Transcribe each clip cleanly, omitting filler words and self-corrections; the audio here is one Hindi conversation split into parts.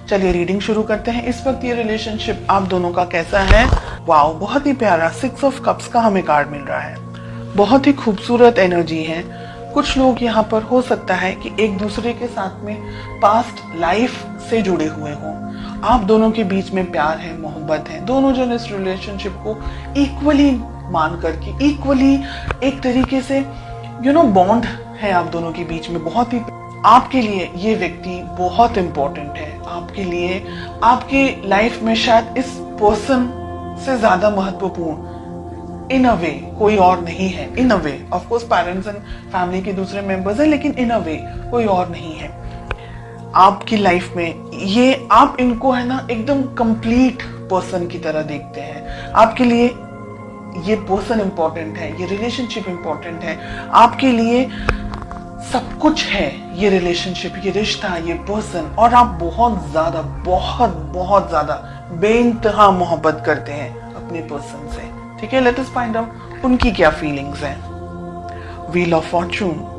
चलिए रीडिंग शुरू करते हैं। इस वक्त ये रिलेशनशिप आप दोनों का कैसा है? वाओ, बहुत ही प्यारा 6 ऑफ कप्स का हमें कार्ड मिल रहा है। बहुत ही खूबसूरत एनर्जी है। कुछ लोग यहाँ पर हो सकता है कि एक दूसरे के साथ में पास्ट लाइफ से जुड़े हुए हों। आप दोनों के बीच में प्यार है, मोहब्बत है। दोनों जन इस रिलेशनशिप को इक्वली मान करके, इक्वली एक तरीके से बॉन्ड है आप दोनों के बीच में। बहुत ही आपके लिए ये व्यक्ति बहुत इंपॉर्टेंट है। आपके लिए, आपकी लाइफ में शायद इस पर्सन से ज्यादा महत्वपूर्ण इन अ वे कोई और नहीं है। In a way of course parents and family के दूसरे मेंबर्स हैं, लेकिन इन अ वे कोई और नहीं है आपकी लाइफ में। ये आप इनको है ना एकदम कंप्लीट पर्सन की तरह देखते हैं। आपके लिए ये पर्सन इंपॉर्टेंट है, ये रिलेशनशिप इंपॉर्टेंट है। आपके लिए सब कुछ है ये रिलेशनशिप, ये रिश्ता, ये पर्सन। और आप बहुत ज्यादा, बहुत ज्यादा बेइंतहा मोहब्बत करते हैं अपने पर्सन से। ठीक है, लेट अस फाइंड आउट उनकी क्या फीलिंग्स हैं। व्हील ऑफ फॉर्चून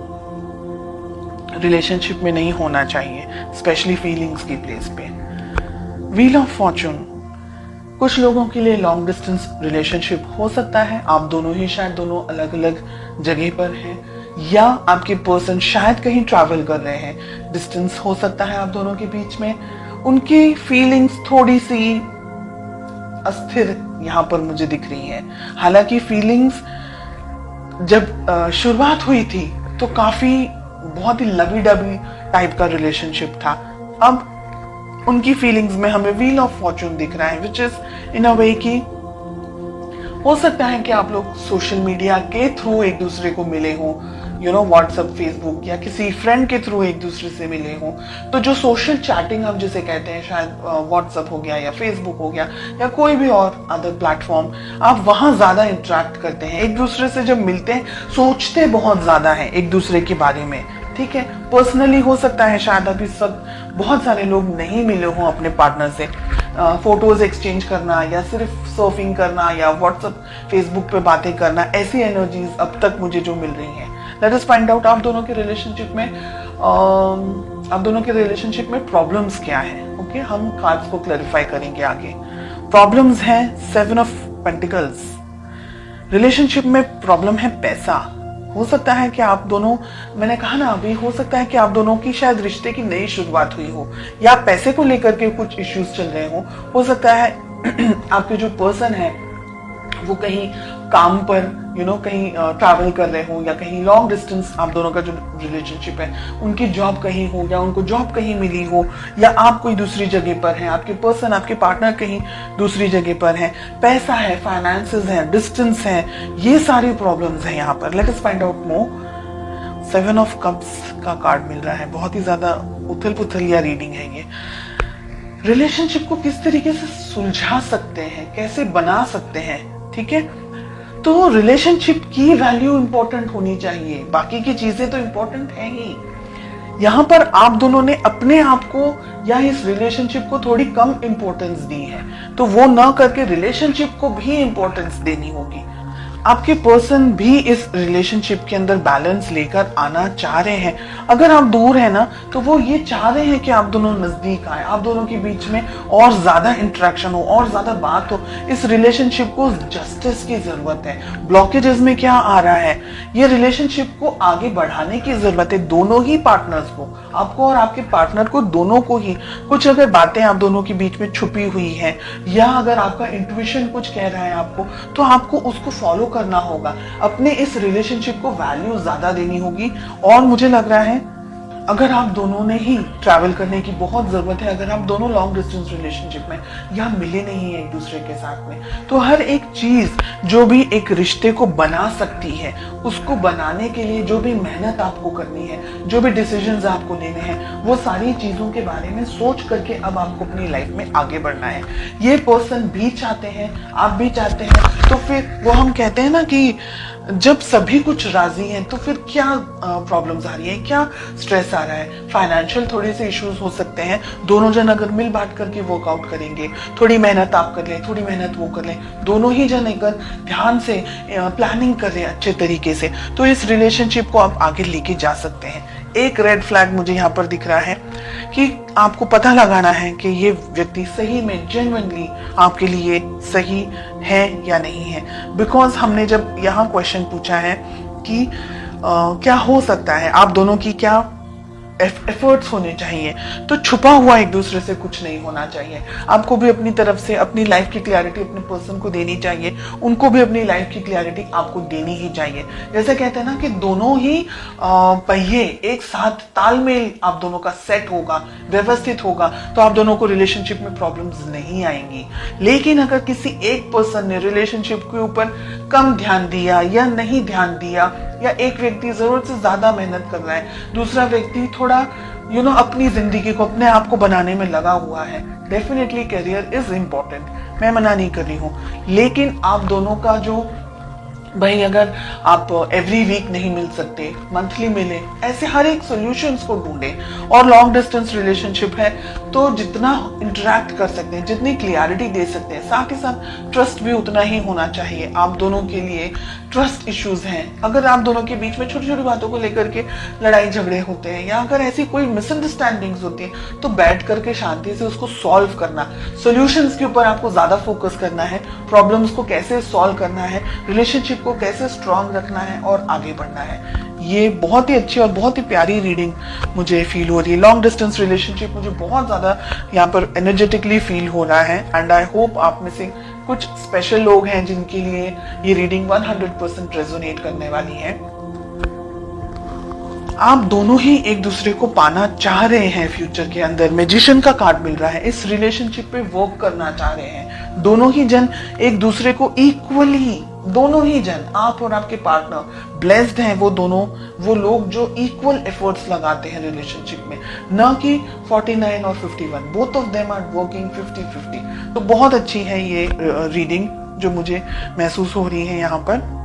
रिलेशनशिप में नहीं होना चाहिए, स्पेशली फीलिंग्स की प्लेस पे। व्हील ऑफ फॉर्चून कुछ लोगों के लिए लॉन्ग डिस्टेंस रिलेशनशिप हो सकता है। आप दोनों ही शायद दोनों अलग अलग जगह पर हैं, या आपके पर्सन शायद कहीं ट्रैवल कर रहे हैं। डिस्टेंस हो सकता है आप दोनों के बीच में। उनकी फीलिंग्स थोड़ी सी अस्थिर यहाँ पर मुझे दिख रही है। हालांकि फीलिंग्स जब शुरुआत हुई थी तो काफी बहुत ही लवी डबी टाइप का रिलेशनशिप था। अब उनकी फीलिंग्स में हमें व्हील ऑफ फॉर्चून दिख रहा है, विच इज इन अ वे कि हो सकता है कि आप लोग सोशल मीडिया के थ्रू एक दूसरे को मिले हों, व्हाट्सएप, फेसबुक या किसी फ्रेंड के थ्रू एक दूसरे से मिले हों। तो जो सोशल चैटिंग हम जिसे कहते हैं, शायद व्हाट्सएप हो गया या फेसबुक हो गया या कोई भी और अदर प्लेटफॉर्म, आप वहां ज्यादा इंटरेक्ट करते हैं एक दूसरे से। जब मिलते हैं सोचते बहुत ज्यादा है एक दूसरे के बारे में। ठीक है, पर्सनली हो सकता है शायद अभी सब बहुत सारे लोग नहीं मिले हों अपने पार्टनर से। फोटोज एक्सचेंज करना या सिर्फ सर्फिंग करना या व्हाट्सएप, फेसबुक पे बातें करना, ऐसी एनर्जीज अब तक मुझे जो मिल रही हैं। लेट अस फाइंड आउट आप दोनों के रिलेशनशिप में प्रॉब्लम्स क्या है। ओके, हम कार्ड्स को क्लैरिफाई करेंगे आगे। प्रॉब्लम्स हैं 7 ऑफ पेंटिकल्स। रिलेशनशिप में प्रॉब्लम है पैसा। हो सकता है कि आप दोनों, मैंने कहा ना अभी, हो सकता है कि आप दोनों की शायद रिश्ते की नई शुरुआत हुई हो या पैसे को लेकर के कुछ इश्यूज चल रहे हो सकता है आपके जो पर्सन है वो कहीं काम पर कहीं ट्रैवल कर रहे हो, या कहीं लॉन्ग डिस्टेंस आप दोनों का जो रिलेशनशिप है, उनकी जॉब कहीं हो या उनको जॉब कहीं मिली हो, या आप कोई दूसरी जगह पर हैं, आपके पर्सन, आपके पार्टनर कहीं दूसरी जगह पर हैं। पैसा है, फाइनेंसेस है, डिस्टेंस है, ये सारी प्रॉब्लम्स हैं यहाँ पर। Let us find out more. 7 of cups का कार्ड मिल रहा है। बहुत ही ज्यादा उथल पुथल या रीडिंग है ये। रिलेशनशिप को किस तरीके से सुलझा सकते हैं, कैसे बना सकते हैं। ठीक है, तो रिलेशनशिप की वैल्यू इंपॉर्टेंट होनी चाहिए, बाकी की चीजें तो इंपॉर्टेंट है ही। यहां पर आप दोनों ने अपने आप को या इस रिलेशनशिप को थोड़ी कम इंपॉर्टेंस दी है, तो वो ना करके रिलेशनशिप को भी इंपॉर्टेंस देनी होगी। आपके पर्सन भी इस रिलेशनशिप के अंदर बैलेंस लेकर आना चाह रहे हैं। अगर आप दूर है ना, तो वो ये चाह रहे हैं कि आप दोनों नजदीक आए, आप दोनों के बीच में और ज्यादा इंटरेक्शन हो और ज्यादा बात हो। इस रिलेशनशिप को जस्टिस की जरूरत है। ब्लॉकेजेस में क्या आ रहा है, ये रिलेशनशिप को आगे बढ़ाने की जरूरत है। दोनों ही पार्टनर्स को, आपको और आपके पार्टनर को, दोनों को ही कुछ अगर बातें आप दोनों के बीच में छुपी हुई है, या अगर आपका इंट्यूशन कुछ कह रहा है आपको, तो आपको उसको फॉलो करना होगा। अपने इस रिलेशनशिप को वैल्यू ज्यादा देनी होगी। और मुझे लग रहा है अगर आप दोनों ने ही ट्रैवल करने की बहुत जरूरत है, अगर आप दोनों लॉन्ग डिस्टेंस रिलेशनशिप में या मिले नहीं है एक दूसरे के साथ में, तो हर एक चीज जो भी एक रिश्ते को बना सकती है, उसको बनाने के लिए जो भी मेहनत आपको करनी है, जो भी डिसीजंस आपको लेने हैं, वो सारी चीजों के बारे में सोच करके अब आपको अपनी लाइफ में आगे बढ़ना है। ये पर्सन भी चाहते हैं, आप भी चाहते हैं, तो फिर वो हम कहते हैं ना कि जब सभी कुछ राजी हैं तो फिर क्या प्रॉब्लम्स आ रही है, क्या स्ट्रेस आ रहा है। फाइनेंशियल थोड़े से इश्यूज हो सकते हैं। दोनों जन अगर मिल बांट करके वर्कआउट करेंगे, थोड़ी मेहनत आप कर लें, थोड़ी मेहनत वो कर लें, दोनों ही जन अगर ध्यान से प्लानिंग कर रहे हैं अच्छे तरीके से, तो इस रिलेशनशिप को आप आगे लेके जा सकते हैं। एक रेड फ्लैग मुझे यहाँ पर दिख रहा है कि आपको पता लगाना है कि ये व्यक्ति सही में जेन्युइनली आपके लिए सही है या नहीं है। बिकॉज हमने जब यहाँ क्वेश्चन पूछा है कि क्या हो सकता है, आप दोनों की क्या एफर्ट्स होने चाहिए, तो छुपा हुआ एक दूसरे से कुछ नहीं होना चाहिए। आपको भी अपनी तरफ से अपनी लाइफ की क्लैरिटी अपने पर्सन को देनी चाहिए, उनको भी अपनी लाइफ की क्लैरिटी आपको देनी ही चाहिए। जैसे कहते हैं ना कि दोनों ही पहिए एक साथ तालमेल आप दोनों का सेट होगा, व्यवस्थित होगा, तो आप दोनों को रिलेशनशिप में प्रॉब्लम्स नहीं आएंगी। लेकिन अगर किसी एक पर्सन ने रिलेशनशिप के ऊपर कम ध्यान दिया या नहीं ध्यान दिया, या एक व्यक्ति जरूरत से ज्यादा मेहनत कर रहा है, दूसरा व्यक्ति थोड़ा अपनी जिंदगी को अपने आप को बनाने में लगा हुआ है, डेफिनेटली करियर इज इम्पोर्टेंट, मैं मना नहीं कर रही हूं। लेकिन आप दोनों का जो भाई, अगर आप एवरी वीक नहीं मिल सकते, मंथली मिले, ऐसे हर एक सॉल्यूशंस को ढूंढें। और लॉन्ग डिस्टेंस रिलेशनशिप है तो जितना इंटरेक्ट कर सकते हैं, जितनी क्लियरिटी दे सकते हैं, साथ ही साथ ट्रस्ट भी उतना ही होना चाहिए। आप दोनों के लिए ट्रस्ट इश्यूज हैं, अगर आप दोनों के बीच में छोटी छोटी बातों को लेकर के लड़ाई झगड़े होते हैं, या अगर ऐसी कोई मिसअंडरस्टैंडिंग्स होती है, तो बैठ करके शांति से उसको सॉल्व करना, सॉल्यूशंस के ऊपर आपको ज्यादा फोकस करना है, प्रॉब्लम्स को कैसे सॉल्व करना है, रिलेशनशिप को कैसे स्ट्रांग रखना है और आगे बढ़ना है। ये बहुत ही अच्छी और बहुत ही प्यारी रीडिंग मुझे फील हो रही है। लॉन्ग डिस्टेंस रिलेशनशिप मुझे बहुत ज्यादा यहाँ पर एनर्जेटिकली फील हो रहा है, एंड आई होप आप में से कुछ स्पेशल लोग हैं जिनके लिए ये रीडिंग 100% रेजोनेट करने वाली है। आप दोनों ही एक दूसरे को पाना चाह रहे हैं फ्यूचर के अंदर, मैजिशियन का कार्ड मिल रहा है, इस रिलेशनशिप पे वर्क करना चाह रहे हैं। दोनों ही जन एक दूसरे को इक्वली, दोनों ही जन, आप और आपके पार्टनर ब्लेस्ड हैं, वो दोनों वो लोग जो इक्वल एफर्ट्स लगाते हैं रिलेशनशिप में, न कि 49 और 51, both of them are working 50-50। तो बहुत अच्छी है ये रीडिंग जो मुझे महसूस हो रही है यहाँ पर।